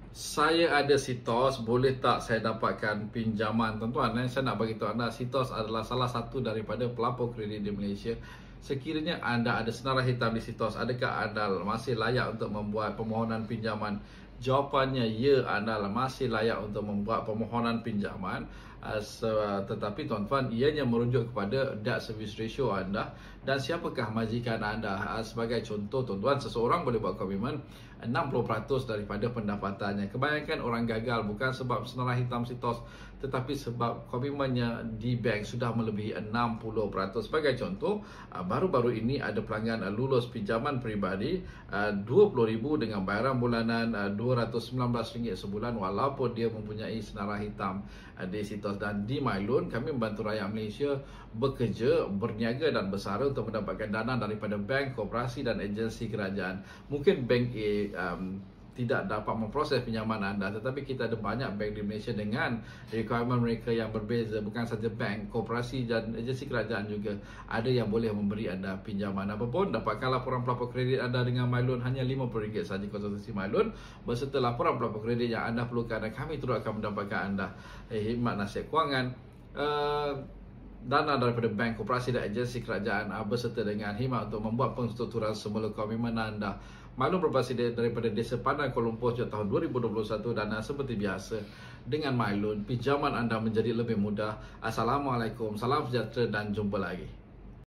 Saya ada Sitos, boleh tak saya dapatkan pinjaman? Tuan-tuan, saya nak bagi tahu anda, Sitos adalah salah satu daripada pelapor kredit di Malaysia. Sekiranya anda ada senarai hitam di Sitos, adakah anda masih layak untuk membuat permohonan pinjaman? Jawapannya ya, anda masih layak untuk membuat permohonan pinjaman. Tetapi tuan-tuan, ianya merujuk kepada debt service ratio anda dan siapakah majikan anda. Sebagai contoh tuan-tuan, seseorang boleh buat komitmen 60% daripada pendapatannya. Kebanyakan orang gagal bukan sebab senarai hitam Sitos, tetapi sebab komitmennya di bank sudah melebihi 60%. Sebagai contoh, baru-baru ini ada pelanggan lulus pinjaman peribadi RM20,000 dengan bayaran bulanan RM219 sebulan walaupun dia mempunyai senarai hitam di Sitos. Dan di MyLoan, kami membantu rakyat Malaysia bekerja, berniaga dan bersara untuk mendapatkan dana daripada bank, koperasi dan agensi kerajaan. Mungkin bank A tidak dapat memproses pinjaman anda, tetapi kita ada banyak bank di Malaysia dengan requirement mereka yang berbeza. Bukan saja bank, koperasi dan agensi kerajaan juga ada yang boleh memberi anda pinjaman. Apapun, dapatkan laporan pelapor kredit anda dengan MyLoan hanya RM50 saja konsultasi MyLoan beserta laporan pelapor kredit yang anda perlukan, dan kami terus akan mendapatkan anda khidmat nasihat kewangan, dana daripada bank, koperasi dan agensi kerajaan beserta dengan khidmat untuk membuat penstrukturan semula komitmen anda. MyLoan berbasis daripada Desa Pandang Kuala Lumpur sejak tahun 2021 dan seperti biasa dengan MyLoan, pinjaman anda menjadi lebih mudah. Assalamualaikum, salam sejahtera dan jumpa lagi.